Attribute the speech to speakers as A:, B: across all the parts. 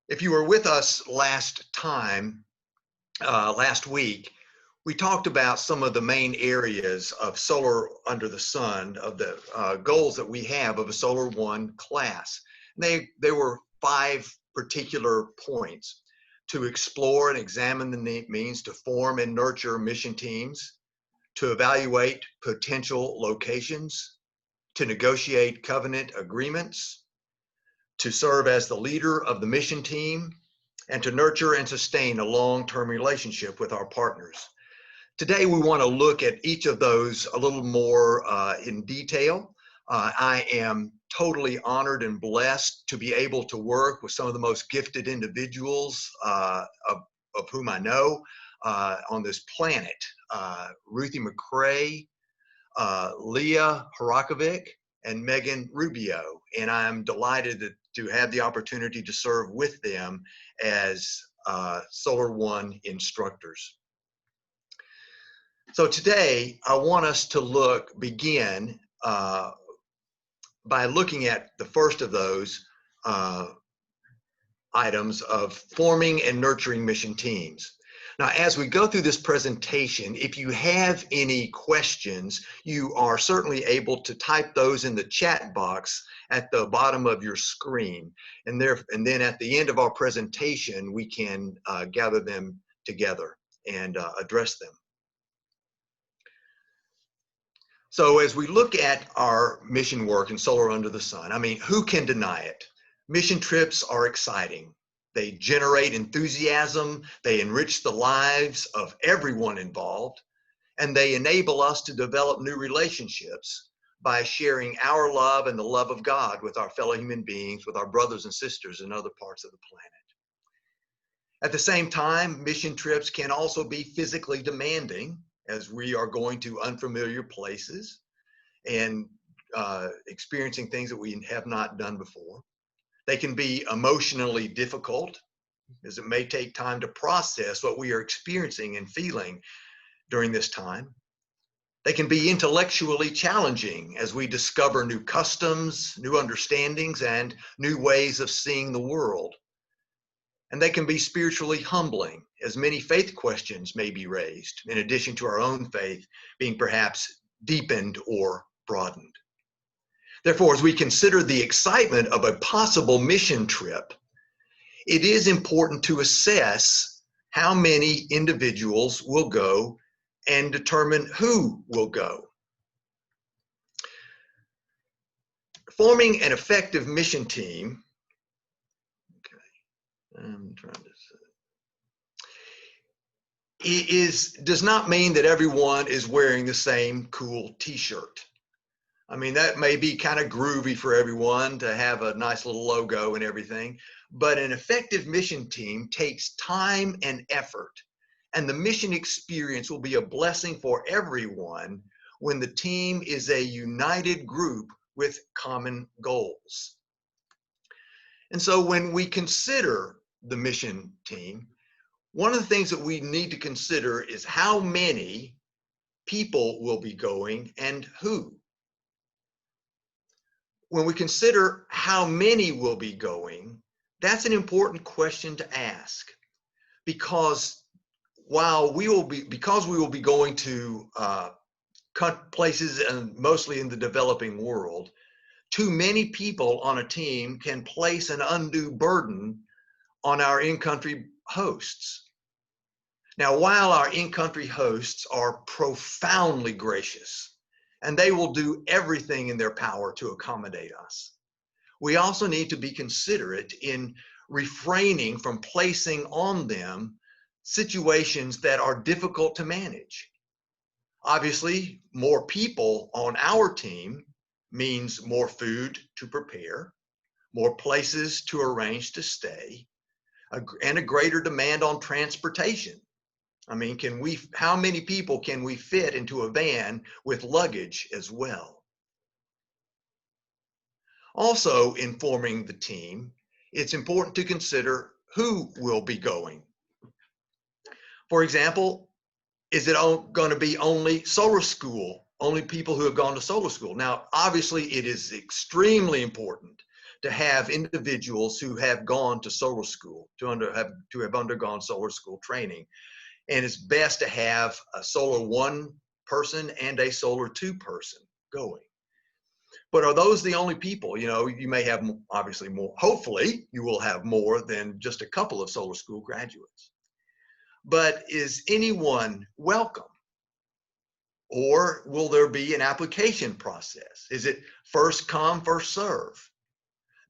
A: If you were with us last week, we talked about some of the main areas of solar under the sun, of the goals that we have of a Solar One class. They were 5 particular points: to explore and examine the means to form and nurture mission teams, to evaluate potential locations, to negotiate covenant agreements, to serve as the leader of the mission team, and to nurture and sustain a long-term relationship with our partners. Today, we want to look at each of those a little more in detail. I am totally honored and blessed to be able to work with some of the most gifted individuals of whom I know on this planet. Ruthie McCrae, Leah Harakovic, and Megan Rubio. And I'm delighted to have the opportunity to serve with them as Solar One instructors. So today, I want us to begin by looking at the first of those items of forming and nurturing mission teams. Now, as we go through this presentation, if you have any questions, you are certainly able to type those in the chat box at the bottom of your screen. And then at the end of our presentation, we can gather them together and address them. So as we look at our mission work in Solar Under the Sun, I mean, who can deny it? Mission trips are exciting. They generate enthusiasm, they enrich the lives of everyone involved, and they enable us to develop new relationships by sharing our love and the love of God with our fellow human beings, with our brothers and sisters in other parts of the planet. At the same time, mission trips can also be physically demanding, as we are going to unfamiliar places and experiencing things that we have not done before. They can be emotionally difficult, as it may take time to process what we are experiencing and feeling during this time. They can be intellectually challenging as we discover new customs, new understandings, and new ways of seeing the world. And they can be spiritually humbling, as many faith questions may be raised, in addition to our own faith being perhaps deepened or broadened. Therefore, as we consider the excitement of a possible mission trip, it is important to assess how many individuals will go and determine who will go. Forming an effective mission team, does not mean that everyone is wearing the same cool t-shirt. I mean, that may be kind of groovy for everyone to have a nice little logo and everything, but an effective mission team takes time and effort, and the mission experience will be a blessing for everyone when the team is a united group with common goals. And so when we consider the mission team, one of the things that we need to consider is how many people will be going and who. When we consider how many will be going, that's an important question to ask, because we will be going to places and mostly in the developing world, too many people on a team can place an undue burden on our in-country hosts. Now, while our in-country hosts are profoundly gracious, and they will do everything in their power to accommodate us, we also need to be considerate in refraining from placing on them situations that are difficult to manage. Obviously, more people on our team means more food to prepare, more places to arrange to stay, and a greater demand on transportation. I mean, how many people can we fit into a van with luggage as well? Also, in forming the team, it's important to consider who will be going. For example, is it going to be only solar school, only people who have gone to solar school? Now, obviously, it is extremely important to have individuals who have gone to solar school, to have undergone solar school training. And it's best to have a solar 1 person and a solar 2 person going. But are those the only people? You know, you may have obviously more. Hopefully, you will have more than just a couple of solar school graduates. But is anyone welcome? Or will there be an application process? Is it first come, first serve?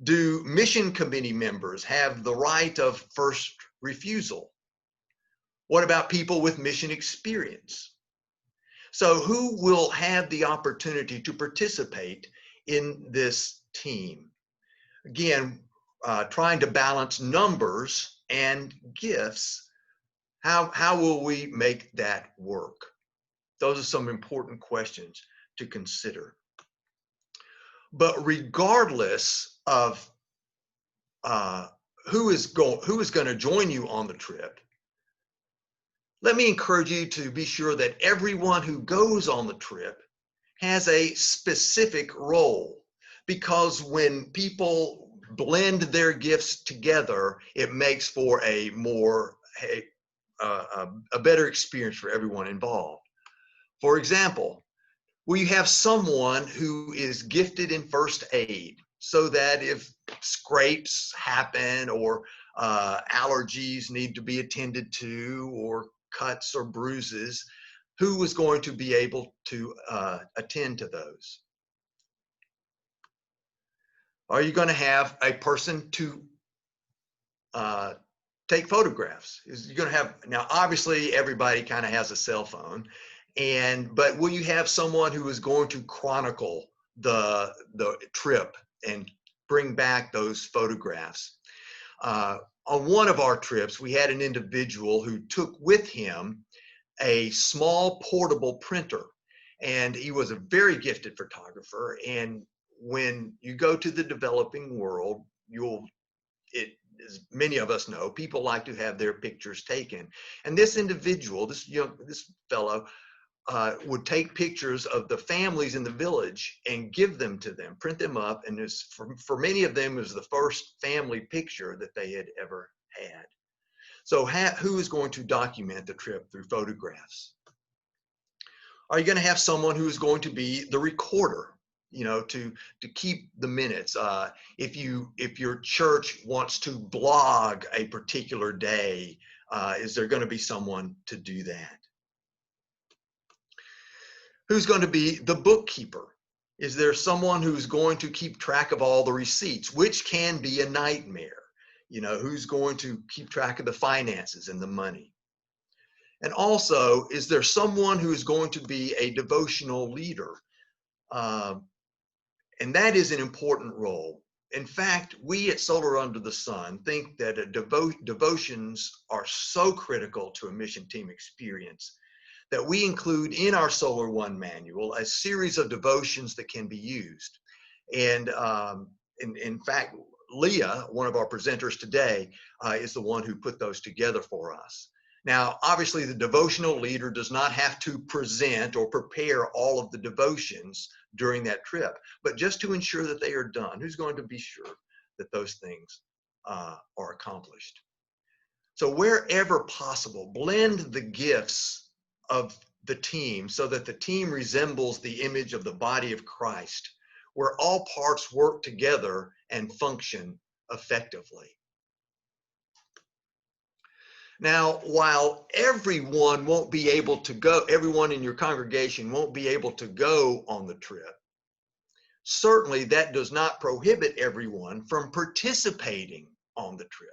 A: Do mission committee members have the right of first refusal? What about people with mission experience? So who will have the opportunity to participate in this team? Again, trying to balance numbers and gifts. How will we make that work? Those are some important questions to consider. But regardless of who is going to join you on the trip, let me encourage you to be sure that everyone who goes on the trip has a specific role, because when people blend their gifts together, it makes for a better experience for everyone involved. For example, we have someone who is gifted in first aid, so that if scrapes happen or allergies need to be attended to, or cuts or bruises, who is going to be able to attend to those? Are you going to have a person to take photographs? Is you going to have, now obviously everybody kind of has a cell phone, but will you have someone who is going to chronicle the trip and bring back those photographs? On one of our trips, we had an individual who took with him a small portable printer, and he was a very gifted photographer. And when you go to the developing world, as many of us know, people like to have their pictures taken. And this individual, this fellow, would take pictures of the families in the village and give them to them, print them up. And for many of them, it was the first family picture that they had ever had. So who is going to document the trip through photographs? Are you going to have someone who is going to be the recorder, to keep the minutes? If your church wants to blog a particular day, is there going to be someone to do that? Who's going to be the bookkeeper? Is there someone who's going to keep track of all the receipts, which can be a nightmare? Who's going to keep track of the finances and the money? And also, is there someone who is going to be a devotional leader? And that is an important role. In fact, we at Solar Under the Sun think that devotions are so critical to a mission team experience that we include in our Solar One manual a series of devotions that can be used. And in fact, Leah, one of our presenters today, is the one who put those together for us. Now, obviously, the devotional leader does not have to present or prepare all of the devotions during that trip, but just to ensure that they are done, who's going to be sure that those things are accomplished? So wherever possible, blend the gifts of the team so that the team resembles the image of the body of Christ, where all parts work together and function effectively. Now, while everyone won't be able to go, everyone in your congregation won't be able to go on the trip, certainly that does not prohibit everyone from participating on the trip.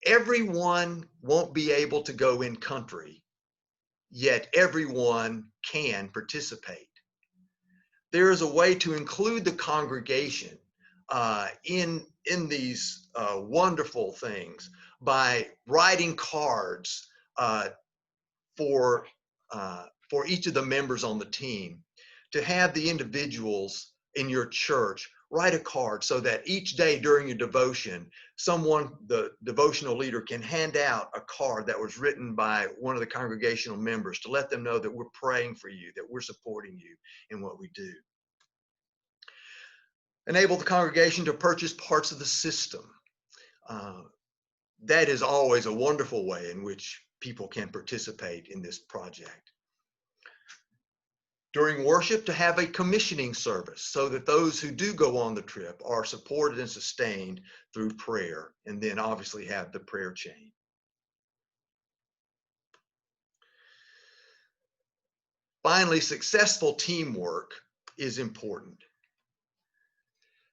A: Everyone won't be able to go in country, yet everyone can participate. There is a way to include the congregation in these wonderful things by writing cards for each of the members on the team, to have the individuals in your church write a card so that each day during your devotion, the devotional leader, can hand out a card that was written by one of the congregational members to let them know that we're praying for you, that we're supporting you in what we do. Enable the congregation to purchase parts of the system. Uh, that is always a wonderful way in which people can participate in this project. During worship, to have a commissioning service so that those who do go on the trip are supported and sustained through prayer, and then obviously have the prayer chain. Finally, successful teamwork is important.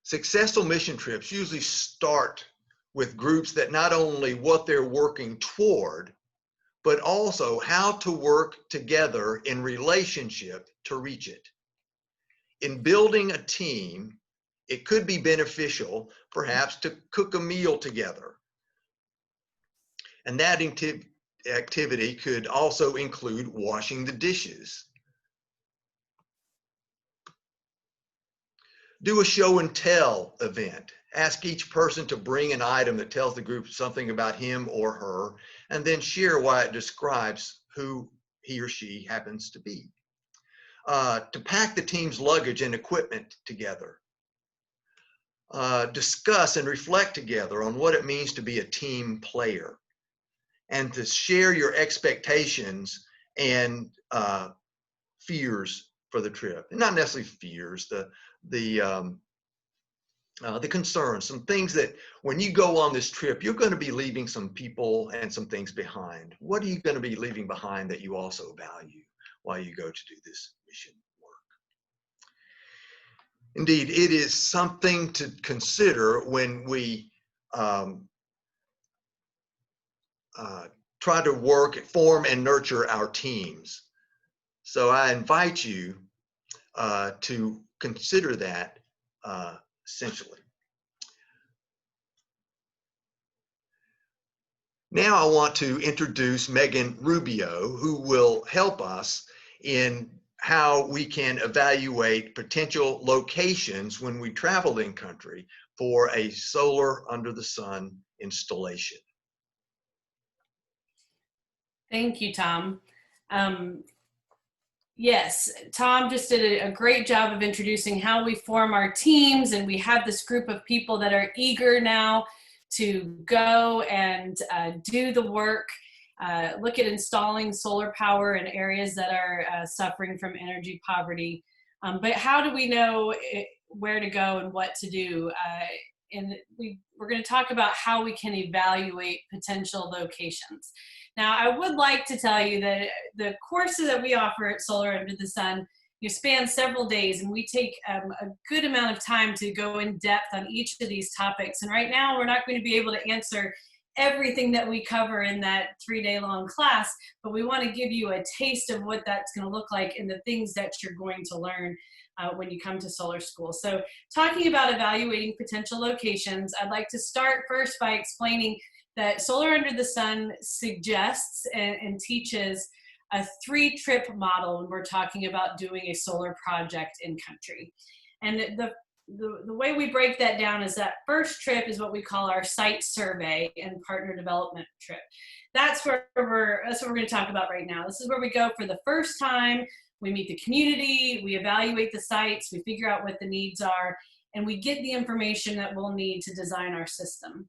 A: Successful mission trips usually start with groups that not only what they're working toward, but also how to work together in relationship to reach it. In building a team, it could be beneficial, perhaps, to cook a meal together. And that activity could also include washing the dishes. Do a show and tell event. Ask each person to bring an item that tells the group something about him or her, and then share why it describes who he or she happens to be. To pack the team's luggage and equipment together. Discuss and reflect together on what it means to be a team player, and to share your expectations and fears for the trip. And not necessarily fears, the concerns, some things that when you go on this trip, you're going to be leaving some people and some things behind. What are you going to be leaving behind that you also value while you go to do this mission work? Indeed, it is something to consider when we try to form and nurture our teams. So I invite you to consider that essentially. Now I want to introduce Megan Rubio, who will help us in how we can evaluate potential locations when we travel in country for a solar under the sun installation.
B: Thank you, Tom. Yes, Tom just did a great job of introducing how we form our teams, and we have this group of people that are eager now to go and do the work, look at installing solar power in areas that are suffering from energy poverty. But how do we know where to go and what to do? And we're going to talk about how we can evaluate potential locations. Now, I would like to tell you that the courses that we offer at Solar Under the Sun, you span several days, and we take a good amount of time to go in depth on each of these topics. And right now, we're not going to be able to answer everything that we cover in that 3-day-long class, but we want to give you a taste of what that's going to look like and the things that you're going to learn when you come to solar school. So talking about evaluating potential locations, I'd like to start first by explaining that Solar Under the Sun suggests and teaches a 3-trip model when we're talking about doing a solar project in country. And the way we break that down is that first trip is what we call our site survey and partner development trip. That's what we're going to talk about right now. This is where we go for the first time. We meet the community, we evaluate the sites, we figure out what the needs are, and we get the information that we'll need to design our system.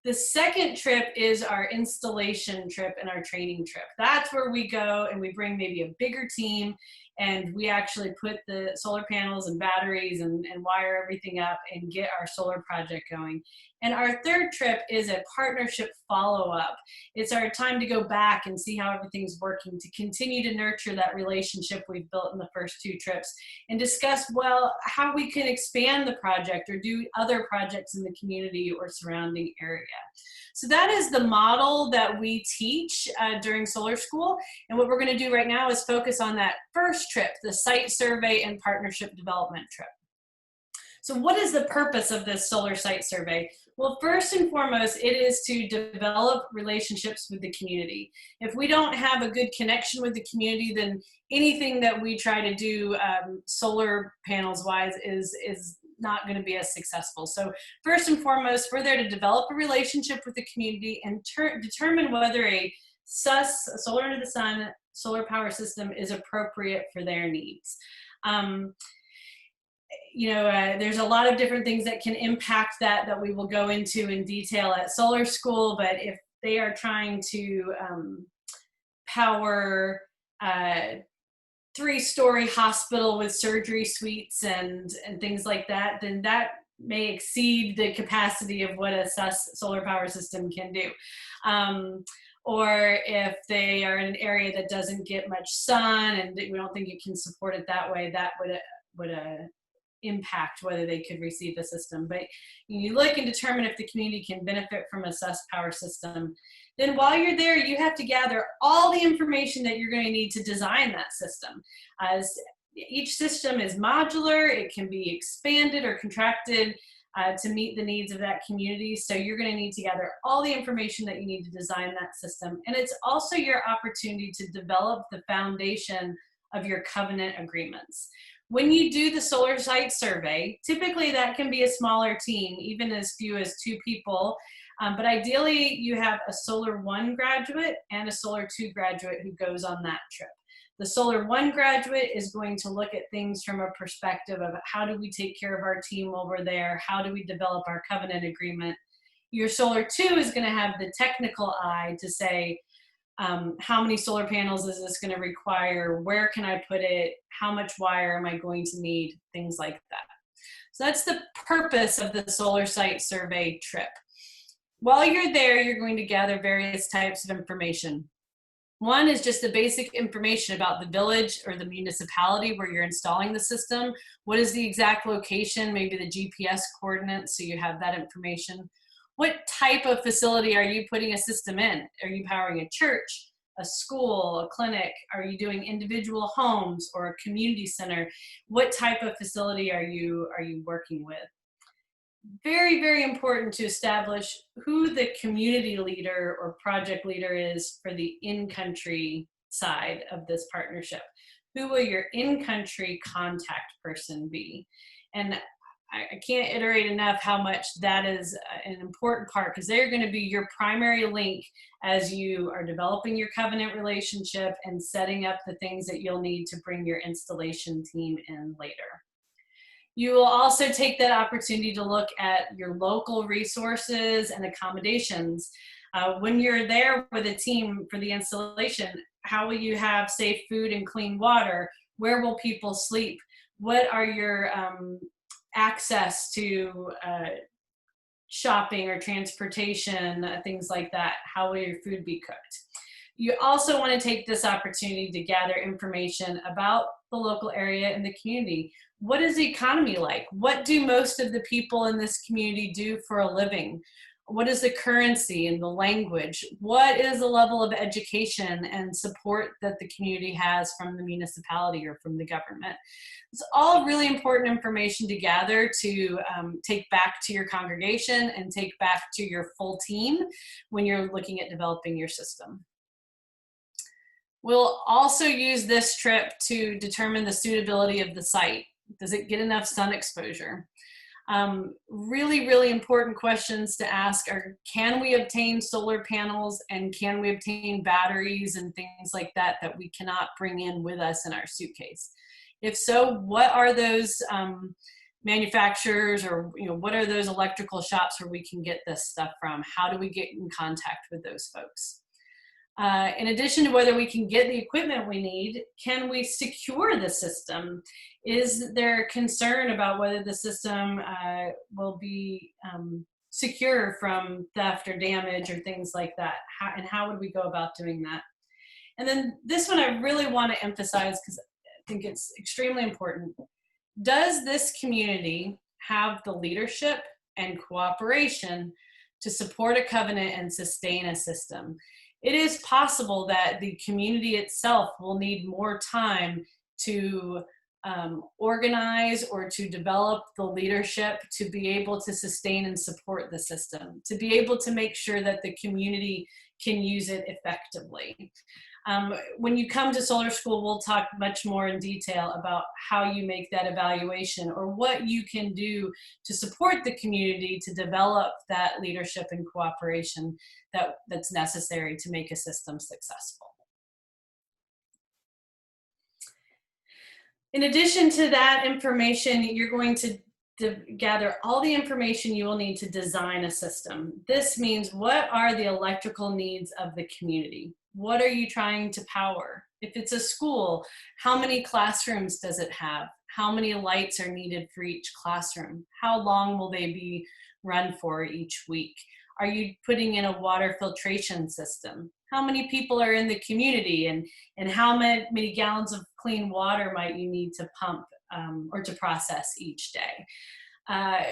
B: The second trip is our installation trip and our training trip. That's where we go and we bring maybe a bigger team, and we actually put the solar panels and batteries and wire everything up and get our solar project going. And our third trip is a partnership follow-up. It's our time to go back and see how everything's working, to continue to nurture that relationship we've built in the first 2 trips, and discuss, well, how we can expand the project or do other projects in the community or surrounding area. So that is the model that we teach during solar school. And what we're going to do right now is focus on that first trip, the site survey and partnership development trip. So what is the purpose of this solar site survey? Well, first and foremost, it is to develop relationships with the community. If we don't have a good connection with the community, then anything that we try to do solar panels wise is not going to be as successful. So first and foremost, we're there to develop a relationship with the community and determine whether a SUS, a Solar Under the Sun, solar power system is appropriate for their needs. there's a lot of different things that can impact that we will go into in detail at Solar School, but if they are trying to power a 3-story hospital with surgery suites and things like that, then that may exceed the capacity of what a solar power system can do. Or if they are in an area that doesn't get much sun and we don't think it can support it that way, that would impact whether they could receive the system. But you look and determine if the community can benefit from a sus power system. Then while you're there, you have to gather all the information that you're going to need to design that system. As each system is modular, it can be expanded or contracted to meet the needs of that community. So you're going to need to gather all the information that you need to design that system. And it's also your opportunity to develop the foundation of your covenant agreements. When you do the solar site survey, typically that can be a smaller team, even as few as 2 people. But ideally, you have a Solar 1 graduate and a Solar 2 graduate who goes on that trip. The Solar 1 graduate is going to look at things from a perspective of how do we take care of our team over there? How do we develop our covenant agreement? Your Solar 2 is going to have the technical eye to say, how many solar panels is this going to require? Where can I put it? How much wire am I going to need? Things like that. So that's the purpose of the solar site survey trip. While you're there, you're going to gather various types of information. One is just the basic information about the village or the municipality where you're installing the system. What is the exact location, maybe the GPS coordinates, so you have that information. What type of facility are you putting a system in? Are you powering a church, a school, a clinic? Are you doing individual homes or a community center? What type of facility are you working with? Very, very important to establish who the community leader or project leader is for the in-country side of this partnership. Who will your in-country contact person be? And I can't iterate enough how much that is an important part, because they're going to be your primary link as you are developing your covenant relationship and setting up the things that you'll need to bring your installation team in later. You will also take that opportunity to look at your local resources and accommodations. When you're there with a team for the installation, how will you have safe food and clean water? Where will people sleep? What are your access to shopping or transportation, things like that? How will your food be cooked? You also want to take this opportunity to gather information about the local area and the community. What is the economy like? What do most of the people in this community do for a living? What is the currency and the language? What is the level of education and support that the community has from the municipality or from the government? It's all really important information to gather to take back to your congregation and take back to your full team when you're looking at developing your system. We'll also use this trip to determine the suitability of the site. Does it get enough sun exposure? Really, really important questions to ask are, can we obtain solar panels and can we obtain batteries and things like that that we cannot bring in with us in our suitcase? If so, what are those manufacturers, or what are those electrical shops where we can get this stuff from? How do we get in contact with those folks? In addition to whether we can get the equipment we need, can we secure the system? Is there concern about whether the system will be secure from theft or damage or things like that? And how would we go about doing that? And then this one I really want to emphasize because I think it's extremely important. Does this community have the leadership and cooperation to support a covenant and sustain a system? It is possible that the community itself will need more time to organize or to develop the leadership to be able to sustain and support the system, to be able to make sure that the community can use it effectively. When you come to Solar School, we'll talk much more in detail about how you make that evaluation or what you can do to support the community to develop that leadership and cooperation that's necessary to make a system successful. In addition to that information, you're going to gather all the information you will need to design a system. This means, what are the electrical needs of the community? What are you trying to power? If it's a school, how many classrooms does it have? How many lights are needed for each classroom? How long will they be run for each week? Are you putting in a water filtration system? How many people are in the community, and how many gallons of clean water might you need to pump or to process each day? Uh,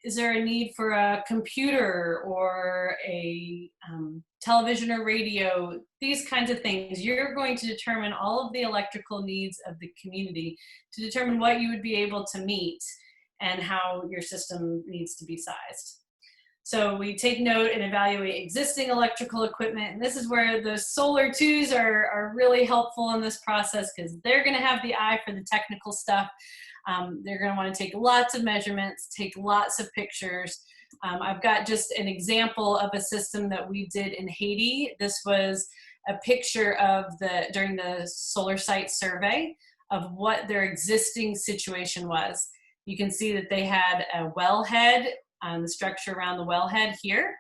B: is there a need for a computer or a television or radio? These kinds of things. You're going to determine all of the electrical needs of the community to determine what you would be able to meet and how your system needs to be sized. So we take note and evaluate existing electrical equipment. And this is where the Solar 2s are really helpful in this process, because they're going to have the eye for the technical stuff. They're going to want to take lots of measurements, take lots of pictures. I've got just an example of a system that we did in Haiti. This was a picture of during the solar site survey of what their existing situation was. You can see that they had a wellhead, the structure around the wellhead here.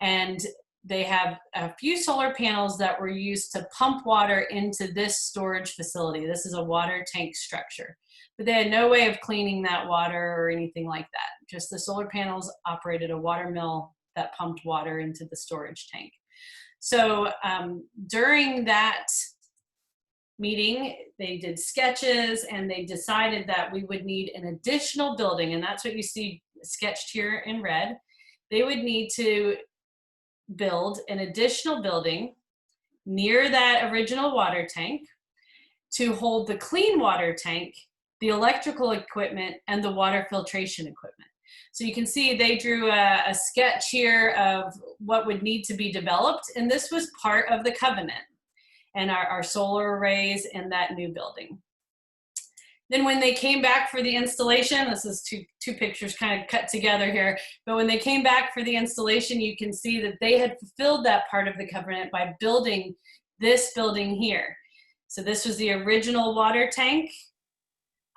B: And they have a few solar panels that were used to pump water into this storage facility. This is a water tank structure. But they had no way of cleaning that water or anything like that. Just the solar panels operated a water mill that pumped water into the storage tank. So during that meeting, they did sketches, and they decided that we would need an additional building, and that's what you see sketched here in red. They would need to build an additional building near that original water tank to hold the clean water tank, the electrical equipment, and the water filtration equipment. So you can see they drew a sketch here of what would need to be developed, and this was part of the covenant and our solar arrays in that new building. Then when they came back for the installation, this is two pictures kind of cut together here, but when they came back for the installation, you can see that they had fulfilled that part of the covenant by building this building here. So this was the original water tank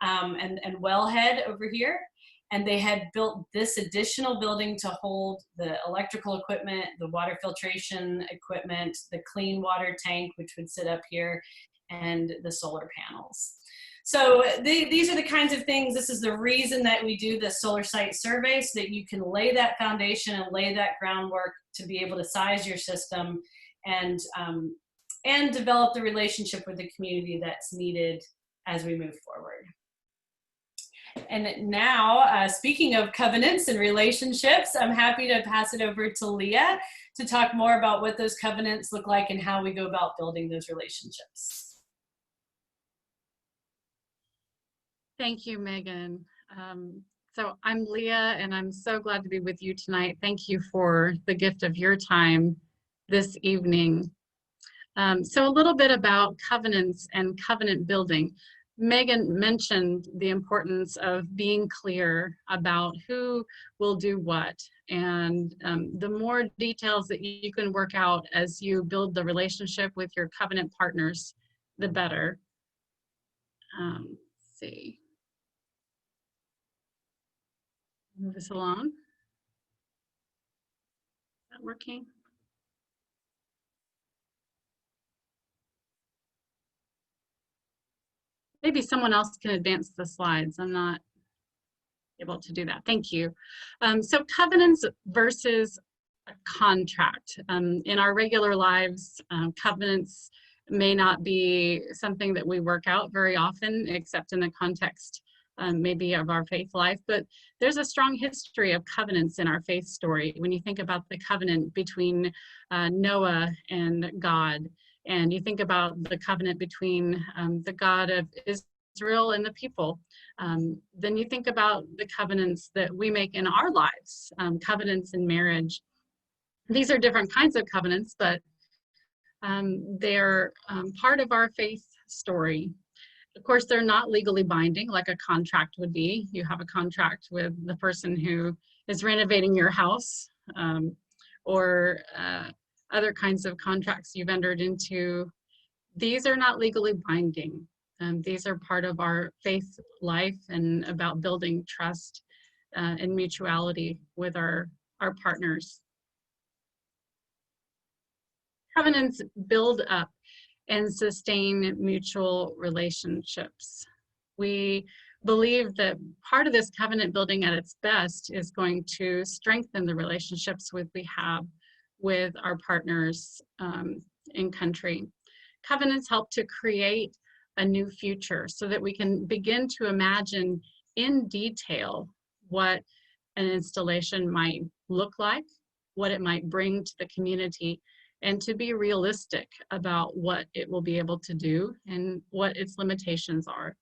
B: and wellhead over here. And they had built this additional building to hold the electrical equipment, the water filtration equipment, the clean water tank, which would sit up here, and the solar panels. So these are the kinds of things. This is the reason that we do the solar site survey, so that you can lay that foundation and lay that groundwork to be able to size your system and develop the relationship with the community that's needed as we move forward. And now, speaking of covenants and relationships, I'm happy to pass it over to Leah to talk more about what those covenants look like and how we go about building those relationships.
C: Thank you, Megan. So I'm Leah, and I'm so glad to be with you tonight. Thank you for the gift of your time this evening. So a little bit about covenants and covenant building. Megan mentioned the importance of being clear about who will do what, and the more details that you can work out as you build the relationship with your covenant partners, the better. Let's see. Move this along. Is that working? Maybe someone else can advance the slides. I'm not able to do that. Thank you. So covenants versus a contract. In our regular lives, covenants may not be something that we work out very often, except in the context maybe of our faith life, but there's a strong history of covenants in our faith story. When you think about the covenant between Noah and God, and you think about the covenant between the God of Israel and the people, then you think about the covenants that we make in our lives, covenants in marriage. These are different kinds of covenants, but they're part of our faith story. Of course, they're not legally binding like a contract would be. You have a contract with the person who is renovating your house, or other kinds of contracts you've entered into. These are not legally binding. These are part of our faith life and about building trust and mutuality with our partners. Covenants build up and sustain mutual relationships. We believe that part of this covenant building at its best is going to strengthen the relationships we have with our partners in country. Covenants help to create a new future so that we can begin to imagine in detail what an installation might look like, what it might bring to the community, and to be realistic about what it will be able to do and what its limitations are.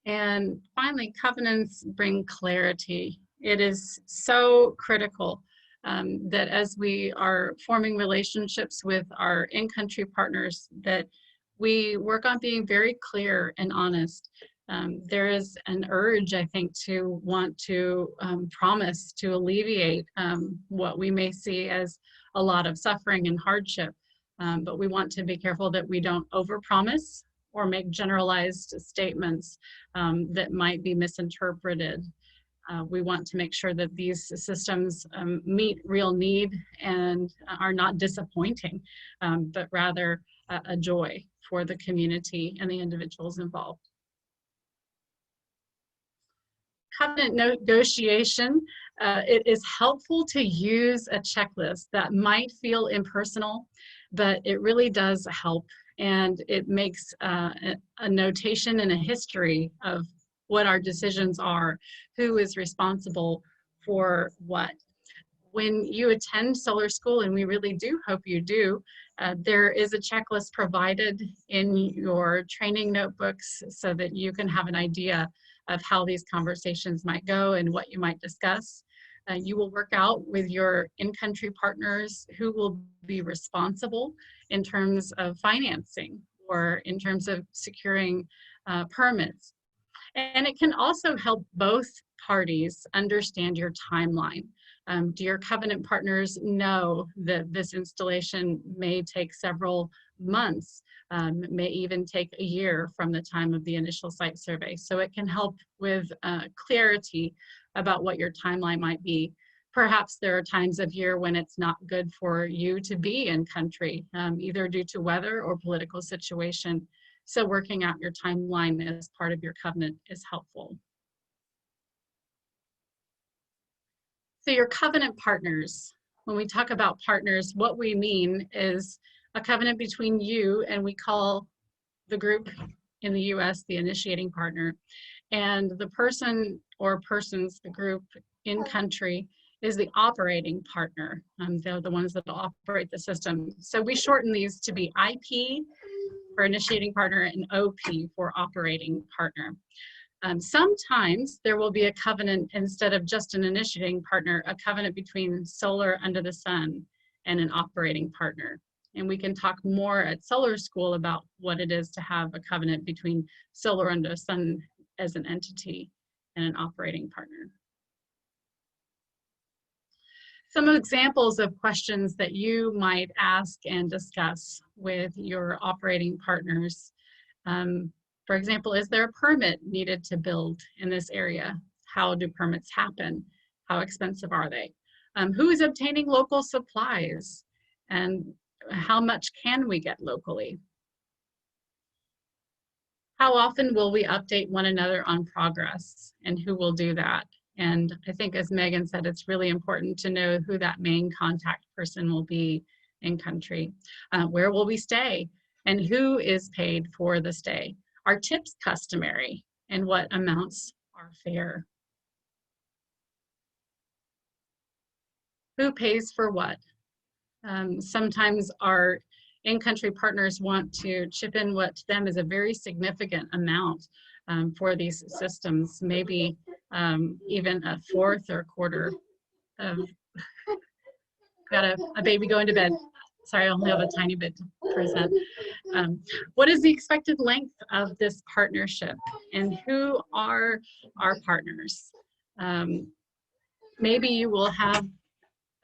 C: And finally, covenants bring clarity. It is so critical that as we are forming relationships with our in-country partners, that we work on being very clear and honest. There is an urge, I think, to want to promise to alleviate what we may see as a lot of suffering and hardship, but we want to be careful that we don't overpromise or make generalized statements that might be misinterpreted. We want to make sure that these systems meet real need and are not disappointing, but rather a joy for the community and the individuals involved. Covenant negotiation, it is helpful to use a checklist that might feel impersonal, but it really does help, and it makes a notation and a history of what our decisions are, who is responsible for what. When you attend solar school, and we really do hope you do, there is a checklist provided in your training notebooks so that you can have an idea of how these conversations might go and what you might discuss. You will work out with your in-country partners who will be responsible in terms of financing or in terms of securing permits. And it can also help both parties understand your timeline. Do your covenant partners know that this installation may take several months, may even take a year from the time of the initial site survey? So it can help with clarity about what your timeline might be. Perhaps there are times of year when it's not good for you to be in country, either due to weather or political situation. So working out your timeline as part of your covenant is helpful. So your covenant partners, when we talk about partners, what we mean is a covenant between you, and we call the group in the US the initiating partner, and the person or persons, the group in country, is the operating partner. They're the ones that operate the system. So we shorten these to be IP for initiating partner and OP for operating partner. Sometimes there will be a covenant instead of just an initiating partner, a covenant between Solar Under the Sun and an operating partner. And we can talk more at Solar School about what it is to have a covenant between Solar Under the Sun as an entity and an operating partner. Some examples of questions that you might ask and discuss with your operating partners. For example, is there a permit needed to build in this area? How do permits happen? How expensive are they? Who is obtaining local supplies? And how much can we get locally? How often will we update one another on progress, and who will do that? And I think, as Megan said, it's really important to know who that main contact person will be in country. Where will we stay? And who is paid for the stay? Are tips customary? And what amounts are fair? Who pays for what? Sometimes our in-country partners want to chip in what to them is a very significant amount for these systems, maybe even a fourth or a quarter of, got a baby going to bed. Sorry, I only have a tiny bit to present. What is the expected length of this partnership, and who are our partners? Maybe you will have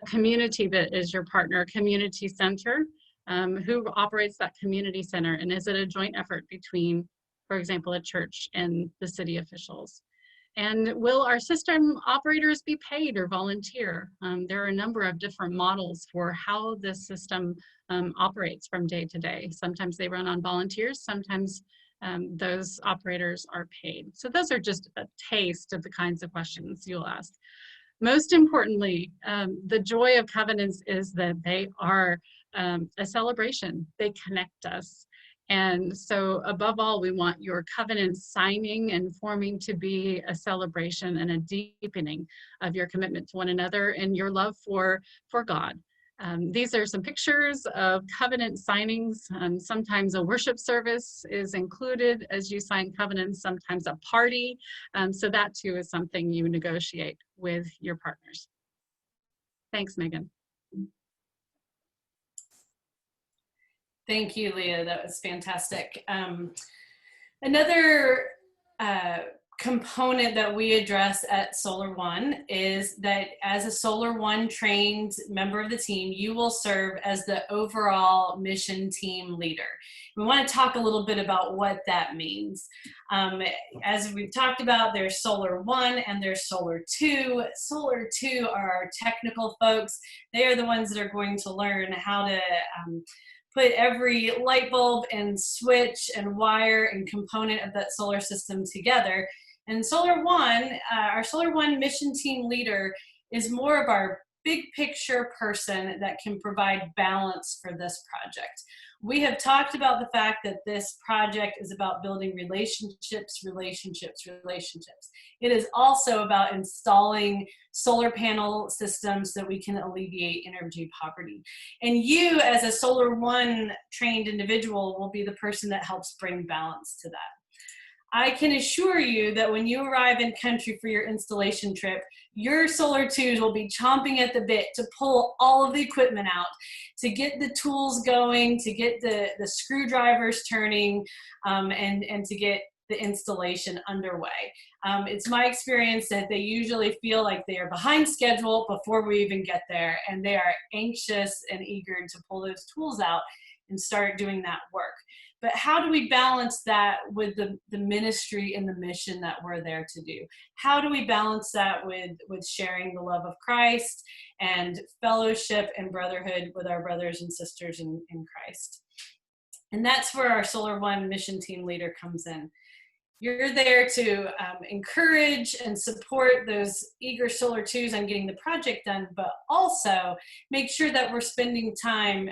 C: a community that is your partner, a community center. Who operates that community center? And is it a joint effort between, for example, a church and the city officials? And will our system operators be paid or volunteer? There are a number of different models for how this system operates from day to day. Sometimes they run on volunteers, sometimes those operators are paid. So those are just a taste of the kinds of questions you'll ask. Most importantly, the joy of covenants is that they are a celebration. They connect us. And so above all, we want your covenant signing and forming to be a celebration and a deepening of your commitment to one another and your love for God. These are some pictures of covenant signings. Sometimes a worship service is included as you sign covenants, sometimes a party. So that too is something you negotiate with your partners. Thanks, Megan.
B: Thank you, Leah. That was fantastic. Another component that we address at Solar One is that as a Solar One trained member of the team, you will serve as the overall mission team leader. We want to talk a little bit about what that means. As we've talked about, there's Solar One and there's Solar Two. Solar Two are our technical folks. They are the ones that are going to learn how to put every light bulb and switch and wire and component of that solar system together. And Solar One, our Solar One mission team leader is more of our big picture person that can provide balance for this project. We have talked about the fact that this project is about building relationships, relationships, relationships. It is also about installing solar panel systems so that we can alleviate energy poverty. And you, as a Solar One trained individual, will be the person that helps bring balance to that. I can assure you that when you arrive in country for your installation trip, your Solar Twos will be chomping at the bit to pull all of the equipment out, to get the tools going, to get the screwdrivers turning, and to get the installation underway. It's my experience that they usually feel like they are behind schedule before we even get there, and they are anxious and eager to pull those tools out and start doing that work. But how do we balance that with the ministry and the mission that we're there to do? How do we balance that with sharing the love of Christ and fellowship and brotherhood with our brothers and sisters in Christ? And that's where our Solar One mission team leader comes in. You're there to encourage and support those eager Solar Twos on getting the project done, but also make sure that we're spending time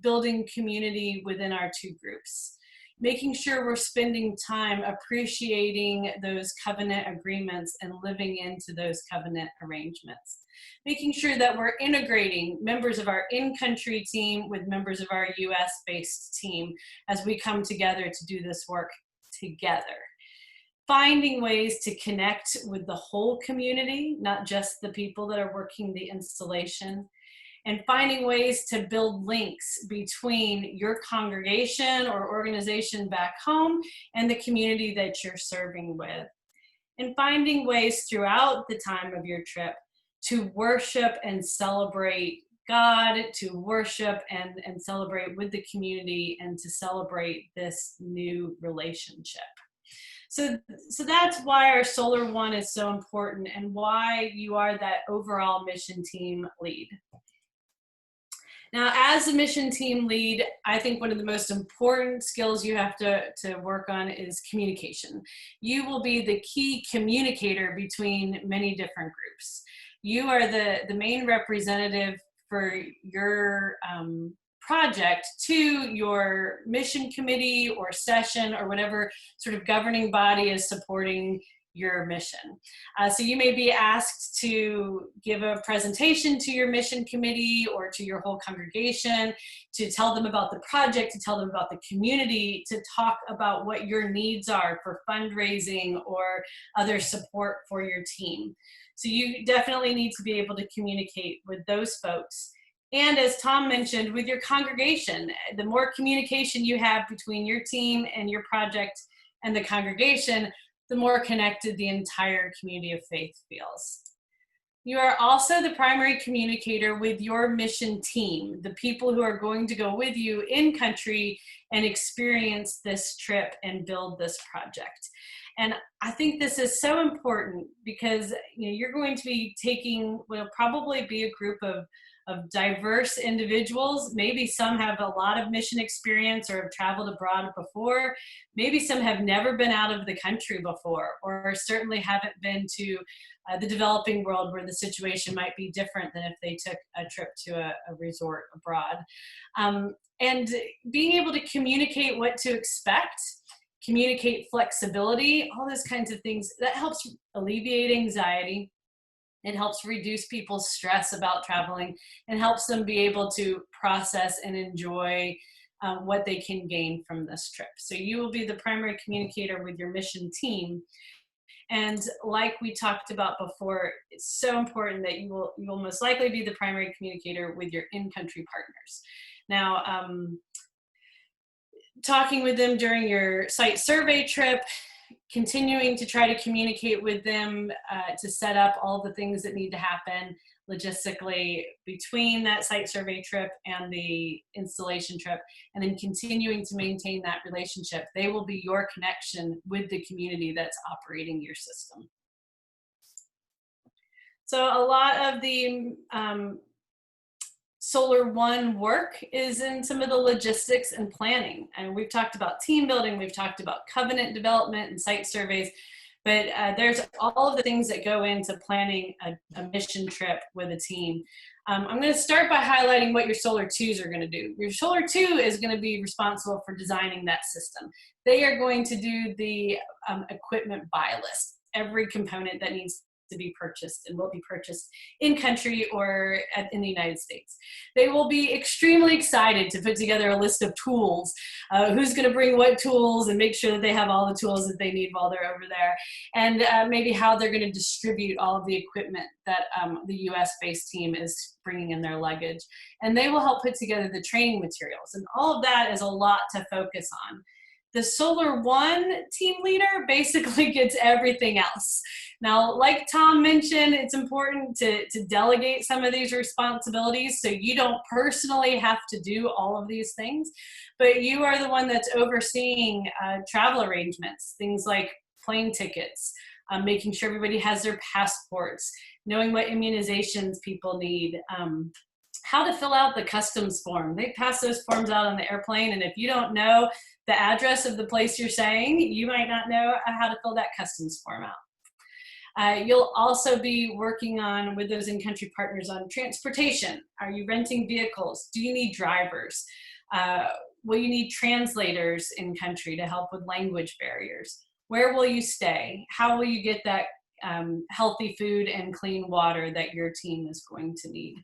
B: building community within our two groups, making sure we're spending time appreciating those covenant agreements and living into those covenant arrangements, making sure that we're integrating members of our in-country team with members of our US-based team as we come together to do this work together. Finding ways to connect with the whole community, not just the people that are working the installation, and finding ways to build links between your congregation or organization back home and the community that you're serving with. And finding ways throughout the time of your trip to worship and celebrate God, to worship and celebrate with the community, and to celebrate this new relationship. So that's why our Solar One is so important and why you are that overall mission team lead. Now, as a mission team lead, I think one of the most important skills you have to work on is communication. You will be the key communicator between many different groups. You are the main representative for your project to your mission committee or session or whatever sort of governing body is supporting your mission. So you may be asked to give a presentation to your mission committee or to your whole congregation, to tell them about the project, to tell them about the community, to talk about what your needs are for fundraising or other support for your team. So you definitely need to be able to communicate with those folks. And as Tom mentioned, with your congregation, the more communication you have between your team and your project and the congregation, the more connected the entire community of faith feels. You are also the primary communicator with your mission team, the people who are going to go with you in country and experience this trip and build this project. And I think this is so important because you're going to be taking, will probably be a group of diverse individuals. Maybe some have a lot of mission experience or have traveled abroad before. Maybe some have never been out of the country before, or certainly haven't been to the developing world where the situation might be different than if they took a trip to a resort abroad. And being able to communicate what to expect, communicate flexibility, all those kinds of things, that helps alleviate anxiety. It helps reduce people's stress about traveling and helps them be able to process and enjoy what they can gain from this trip. So you will be the primary communicator with your mission team. And like we talked about before, it's so important that you will most likely be the primary communicator with your in-country partners. Now, talking with them during your site survey trip, continuing to try to communicate with them to set up all the things that need to happen logistically between that site survey trip and the installation trip, and then continuing to maintain that relationship. They will be your connection with the community that's operating your system. So a lot of the Solar One work is in some of the logistics and planning. And we've talked about team building, we've talked about covenant development and site surveys, but there's all of the things that go into planning a mission trip with a team. I'm going to start by highlighting what your Solar 2s are going to do. Your Solar 2 is going to be responsible for designing that system. They are going to do the equipment buy list, every component that needs to be purchased and will be purchased in country or in the United States. They will be extremely excited to put together a list of tools, who's going to bring what tools, and make sure that they have all the tools that they need while they're over there, and maybe how they're going to distribute all of the equipment that the US-based team is bringing in their luggage. And they will help put together the training materials, and all of that is a lot to focus on. The Solar One team leader basically gets everything else. Now, like Tom mentioned, it's important to delegate some of these responsibilities so you don't personally have to do all of these things, but you are the one that's overseeing travel arrangements, things like plane tickets, making sure everybody has their passports, knowing what immunizations people need, how to fill out the customs form. They pass those forms out on the airplane, and if you don't know the address of the place you're staying, you might not know how to fill that customs form out. You'll also be working on, with those in-country partners, on transportation. Are you renting vehicles? Do you need drivers? Will you need translators in country to help with language barriers? Where will you stay? How will you get that healthy food and clean water that your team is going to need?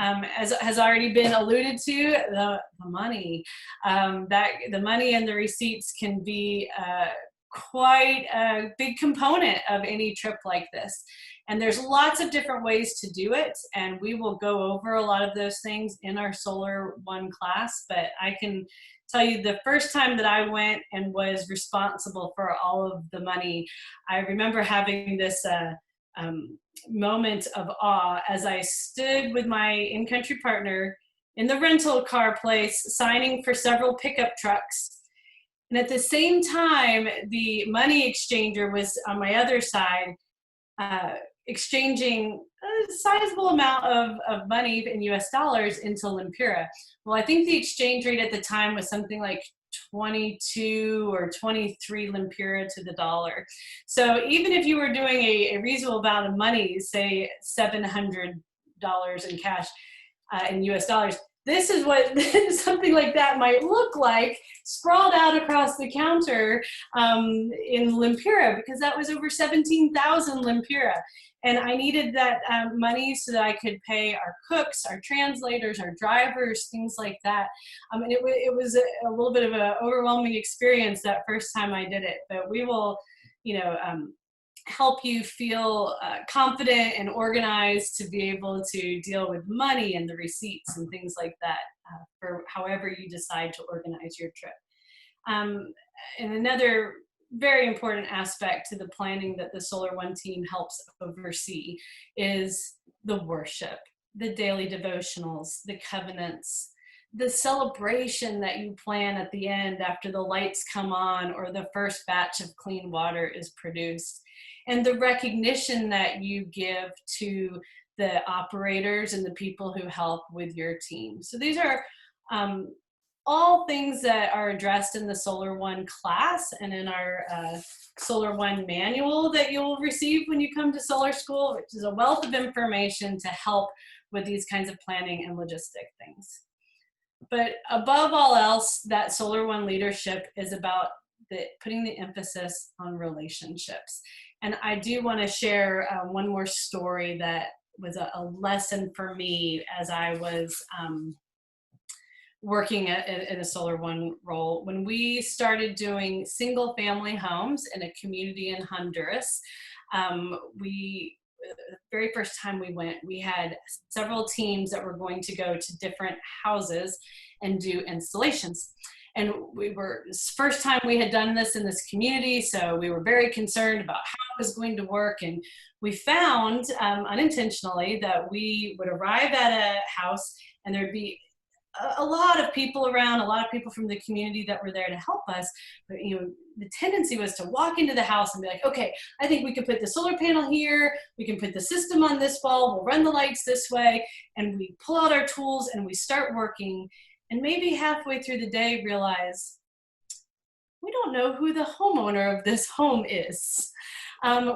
B: As has already been alluded to, the money. The money and the receipts can be quite a big component of any trip like this. And there's lots of different ways to do it, and we will go over a lot of those things in our Solar One class, but I can tell you the first time that I went and was responsible for all of the money, I remember having this moment of awe as I stood with my in-country partner in the rental car place signing for several pickup trucks. And at the same time, the money exchanger was on my other side, exchanging a sizable amount of money in US dollars into Lempira. Well, I think the exchange rate at the time was something like 22 or 23 Lempira to the dollar. So even if you were doing a reasonable amount of money, say $700 in cash in US dollars, this is what something like that might look like sprawled out across the counter in Lempira, because that was over 17,000 Lempira. And I needed that money so that I could pay our cooks, our translators, our drivers, things like that. And it was a little bit of an overwhelming experience that first time I did it. But we will, help you feel confident and organized to be able to deal with money and the receipts and things like that for however you decide to organize your trip. And another very important aspect to the planning that the Solar One team helps oversee is the worship, the daily devotionals, the covenants, the celebration that you plan at the end after the lights come on or the first batch of clean water is produced, and the recognition that you give to the operators and the people who help with your team. So these are all things that are addressed in the Solar One class and in our Solar One manual that you'll receive when you come to Solar School, which is a wealth of information to help with these kinds of planning and logistic things. But above all else, that Solar One leadership is about putting the emphasis on relationships. And I do want to share one more story that was a lesson for me as I was working in a Solar One role. When we started doing single family homes in a community in Honduras, the very first time we went, we had several teams that were going to go to different houses and do installations. And it's the first time we had done this in this community, so we were very concerned about how it was going to work. And we found unintentionally that we would arrive at a house and there'd be a lot of people around, a lot of people from the community that were there to help us. But the tendency was to walk into the house and be like, okay, I think we could put the solar panel here, we can put the system on this wall, we'll run the lights this way, and we pull out our tools and we start working. And maybe halfway through the day realize, we don't know who the homeowner of this home is.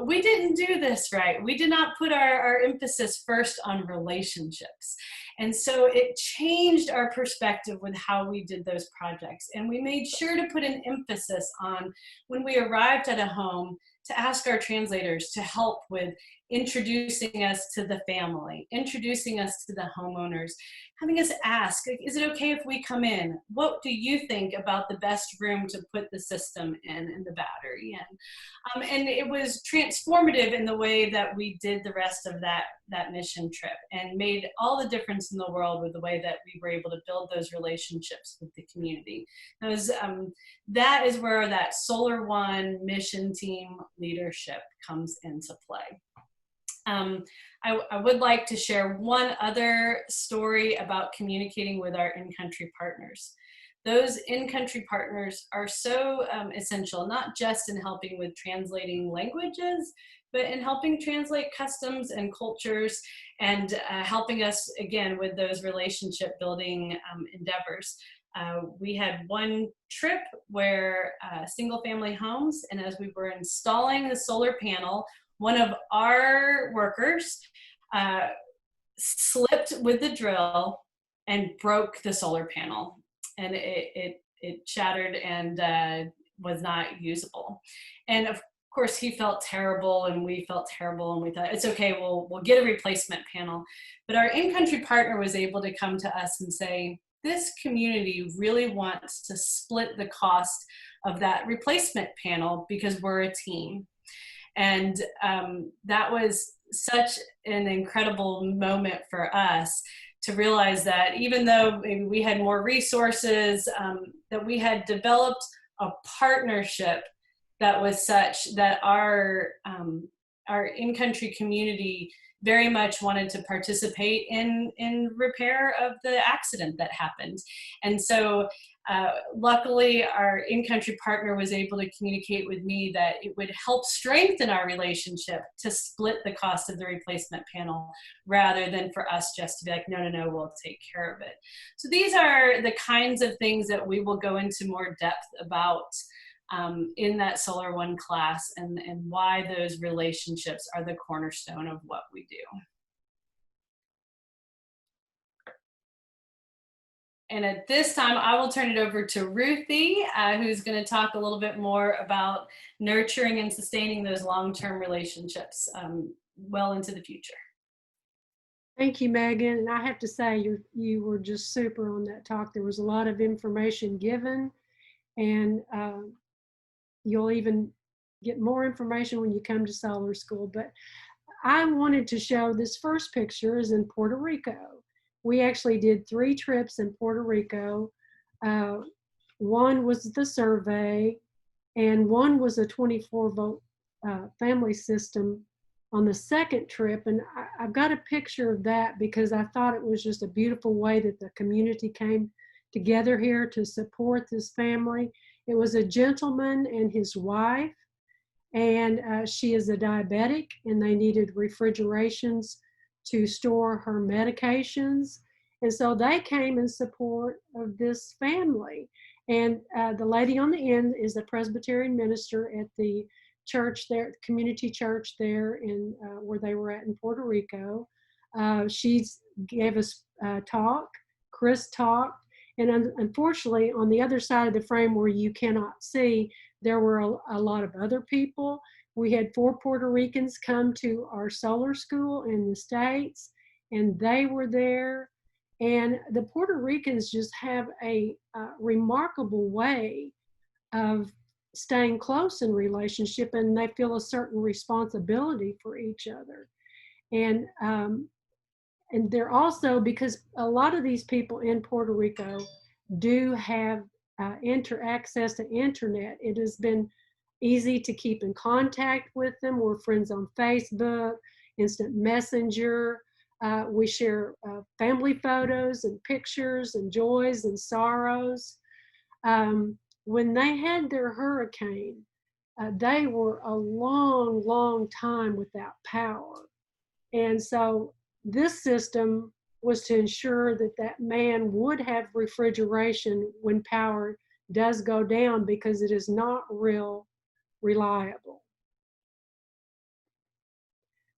B: We didn't do this right. We did not put our emphasis first on relationships. And so it changed our perspective with how we did those projects. And we made sure to put an emphasis on, when we arrived at a home, to ask our translators to help with introducing us to the family, introducing us to the homeowners, having us ask, is it okay if we come in? What do you think about the best room to put the system in and the battery in? And it was transformative in the way that we did the rest of that mission trip, and made all the difference in the world with the way that we were able to build those relationships with the community. That is where that Solar One mission team leadership comes into play. I would like to share one other story about communicating with our in-country partners. Those in-country partners are so essential, not just in helping with translating languages, but in helping translate customs and cultures, and helping us, again, with those relationship building endeavors. We had one trip where single family homes, and as we were installing the solar panel, one of our workers slipped with the drill and broke the solar panel, and it shattered and was not usable. And of course he felt terrible and we felt terrible, and we thought, it's okay, we'll get a replacement panel. But our in-country partner was able to come to us and say, this community really wants to split the cost of that replacement panel because we're a team. And that was such an incredible moment for us to realize that even though maybe we had more resources, that we had developed a partnership that was such that our in-country community very much wanted to participate in repair of the accident that happened. And so luckily our in-country partner was able to communicate with me that it would help strengthen our relationship to split the cost of the replacement panel, rather than for us just to be like, no, we'll take care of it. So these are the kinds of things that we will go into more depth about in that Solar One class, and why those relationships are the cornerstone of what we do. And at this time, I will turn it over to Ruthie, who's going to talk a little bit more about nurturing and sustaining those long-term relationships well into the future.
D: Thank you, Megan. And I have to say, you were just super on that talk. There was a lot of information given, and you'll even get more information when you come to Solar School. But I wanted to show this first picture is in Puerto Rico. We actually did 3 trips in Puerto Rico. One was the survey, and one was a 24-volt family system on the second trip. And I've got a picture of that because I thought it was just a beautiful way that the community came together here to support this family. It was a gentleman and his wife, and she is a diabetic, and they needed refrigerations to store her medications. And so they came in support of this family. And the lady on the end is a Presbyterian minister at the church there, community church there in where they were at in Puerto Rico. She gave us a talk. Chris talked. And unfortunately, on the other side of the frame where you cannot see, there were a lot of other people. We had 4 Puerto Ricans come to our solar school in the States, and they were there. And the Puerto Ricans just have a remarkable way of staying close in relationship, and they feel a certain responsibility for each other. And they're also, because a lot of these people in Puerto Rico do have access to internet, it has been easy to keep in contact with them. We're friends on Facebook, Instant Messenger. We share family photos and pictures and joys and sorrows. When they had their hurricane, they were a long, long time without power. And so this system was to ensure that that man would have refrigeration when power does go down, because it is not real reliable.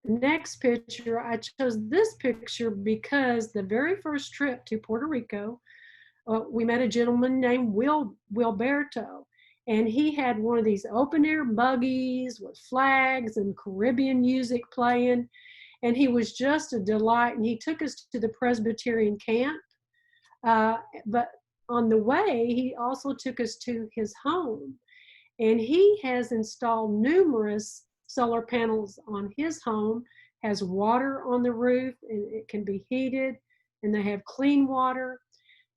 D: Next picture, I chose this picture because the very first trip to Puerto Rico, we met a gentleman named Wilberto, and he had one of these open air buggies with flags and Caribbean music playing, and he was just a delight. And he took us to the Presbyterian camp, but on the way, he also took us to his home, and he has installed numerous solar panels on his home, has water on the roof, and it can be heated, and they have clean water.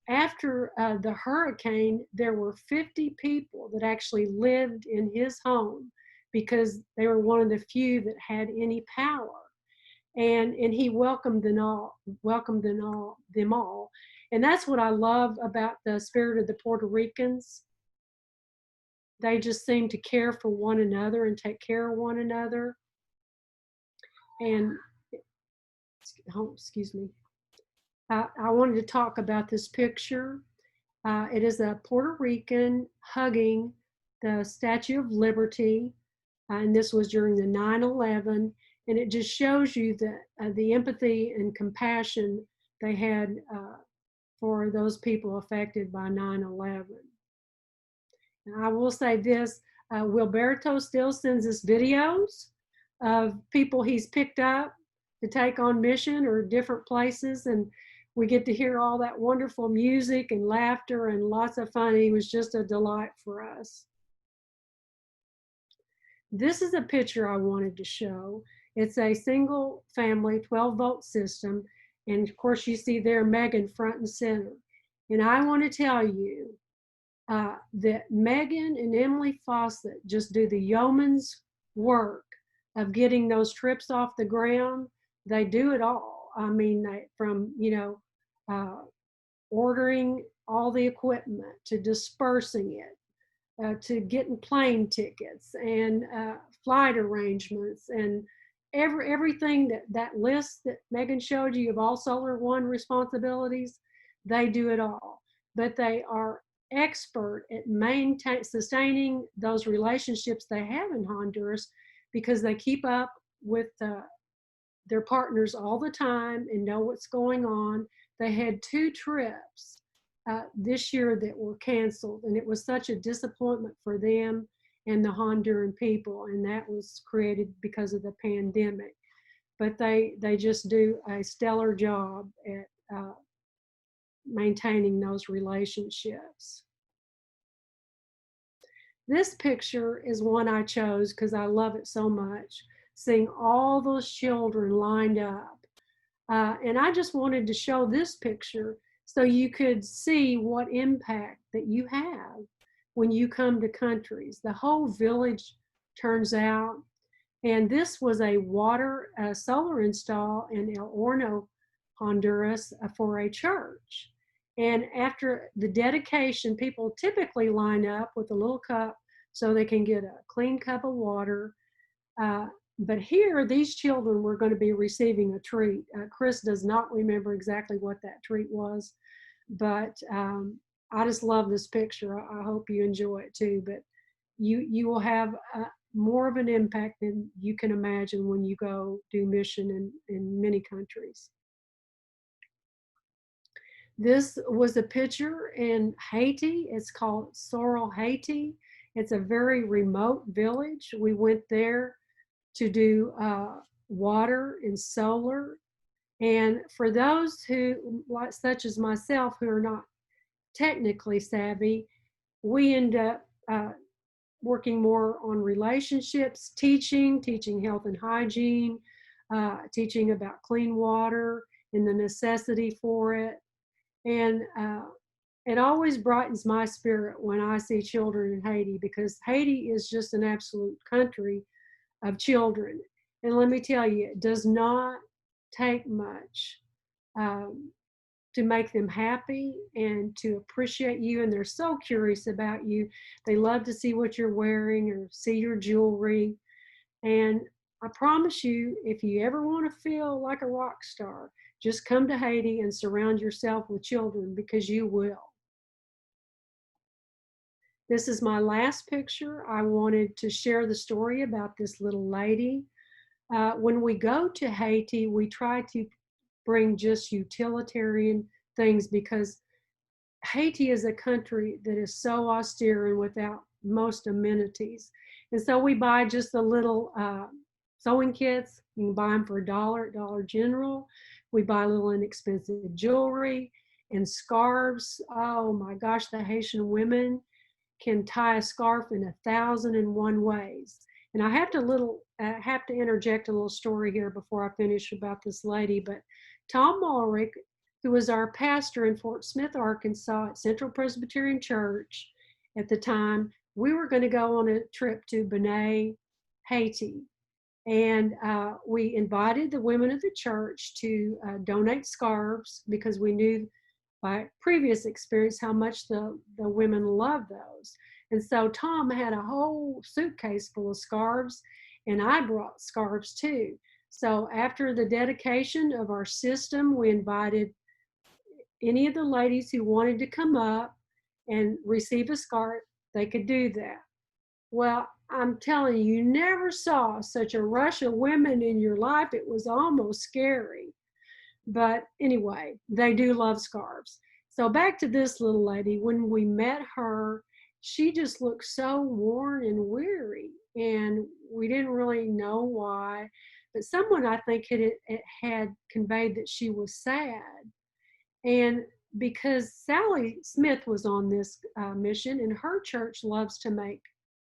D: After the hurricane, there were 50 people that actually lived in his home because they were one of the few that had any power. And he welcomed them all. And that's what I love about the spirit of the Puerto Ricans. They just seem to care for one another and take care of one another. And, oh, excuse me. I wanted to talk about this picture. It is a Puerto Rican hugging the Statue of Liberty, and this was during the 9/11, and it just shows you the empathy and compassion they had for those people affected by 9/11. And I will say this, Wilberto still sends us videos of people he's picked up to take on mission or different places, and we get to hear all that wonderful music and laughter and lots of fun. He was just a delight for us. This is a picture I wanted to show. It's a single family 12-volt system. And of course you see there Megan front and center. And I want to tell you that Megan and Emily Fawcett just do the yeoman's work of getting those trips off the ground. They do it all. I mean, from, ordering all the equipment to dispersing it, to getting plane tickets and flight arrangements and everything that list that Megan showed you of all Solar One responsibilities, they do it all. But they are expert at sustaining those relationships they have in Honduras, because they keep up with their partners all the time and know what's going on. They had 2 trips this year that were canceled, and it was such a disappointment for them and the Honduran people, and that was created because of the pandemic. But they just do a stellar job at maintaining those relationships. This picture is one I chose because I love it so much, seeing all those children lined up. And I just wanted to show this picture so you could see what impact that you have when you come to countries. The whole village turns out, And this was a solar install in El Horno, Honduras, for a church. And after the dedication, people typically line up with a little cup so they can get a clean cup of water. But here, these children were going to be receiving a treat. Chris does not remember exactly what that treat was, but I just love this picture. I hope you enjoy it too. But you will have more of an impact than you can imagine when you go do mission in many countries. This was a picture in Haiti. It's called Sorel, Haiti. It's a very remote village. We went there to do water and solar. And for those who, such as myself, who are not technically savvy, we end up working more on relationships, teaching health and hygiene, teaching about clean water and the necessity for it. And it always brightens my spirit when I see children in Haiti, because Haiti is just an absolute country of children. And let me tell you, it does not take much to make them happy and to appreciate you. And they're so curious about you. They love to see what you're wearing or see your jewelry. And I promise you, if you ever want to feel like a rock star, just come to Haiti and surround yourself with children, because you will. This is my last picture. I wanted to share the story about this little lady. When we go to Haiti, we try to bring just utilitarian things, because Haiti is a country that is so austere and without most amenities. And so we buy just a little sewing kits. You can buy them for $1 at Dollar General. We buy a little inexpensive jewelry and scarves. Oh my gosh, the Haitian women can tie a scarf in 1,001 ways. And I have to interject a little story here before I finish about this lady. But Tom Mulrick, who was our pastor in Fort Smith, Arkansas at Central Presbyterian Church at the time, we were going to go on a trip to Benin, Haiti. And we invited the women of the church to donate scarves, because we knew by previous experience how much the women love those. And so Tom had a whole suitcase full of scarves, and I brought scarves too. So after the dedication of our system, we invited any of the ladies who wanted to come up and receive a scarf. They could do that. Well, I'm telling you, you never saw such a rush of women in your life. It was almost scary. But anyway, they do love scarves. So back to this little lady. When we met her, she just looked so worn and weary, and we didn't really know why. But someone, I think, had conveyed that she was sad. And because Sally Smith was on this mission, and her church loves to make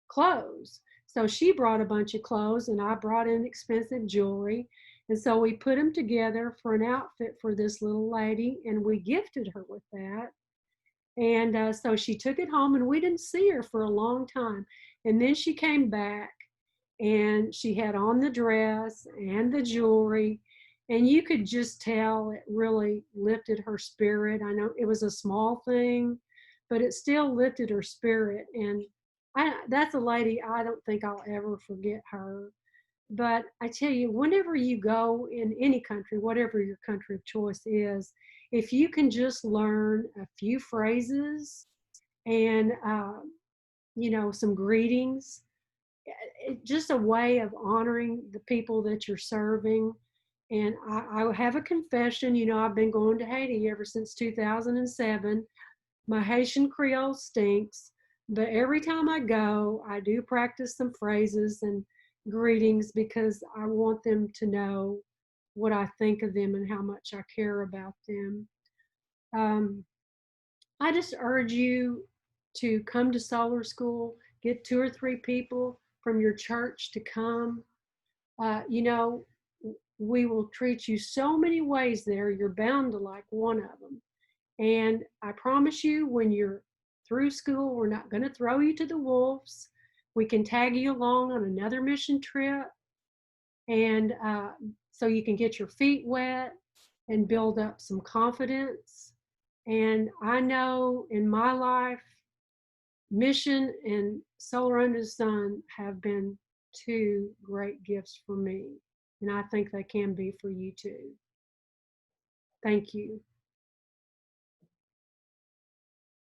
D: clothes. So she brought a bunch of clothes, and I brought in expensive jewelry. And so we put them together for an outfit for this little lady, and we gifted her with that. And so she took it home, and we didn't see her for a long time. And then she came back, and she had on the dress and the jewelry, and you could just tell it really lifted her spirit. I know it was a small thing, but it still lifted her spirit. And that's a lady, I don't think I'll ever forget her. But I tell you, whenever you go in any country, whatever your country of choice is, if you can just learn a few phrases and, some greetings, just a way of honoring the people that you're serving. And I have a confession. I've been going to Haiti ever since 2007. My Haitian Creole stinks, but every time I go, I do practice some phrases and greetings, because I want them to know what I think of them and how much I care about them. I just urge you to come to Solar School, get 2 or 3 people from your church to come. We will treat you so many ways there, you're bound to like one of them. And I promise you, when you're through school, we're not going to throw you to the wolves. We can tag you along on another mission trip. And so you can get your feet wet and build up some confidence. And I know in my life, mission and Solar Under the Sun have been two great gifts for me. And I think they can be for you too. Thank you.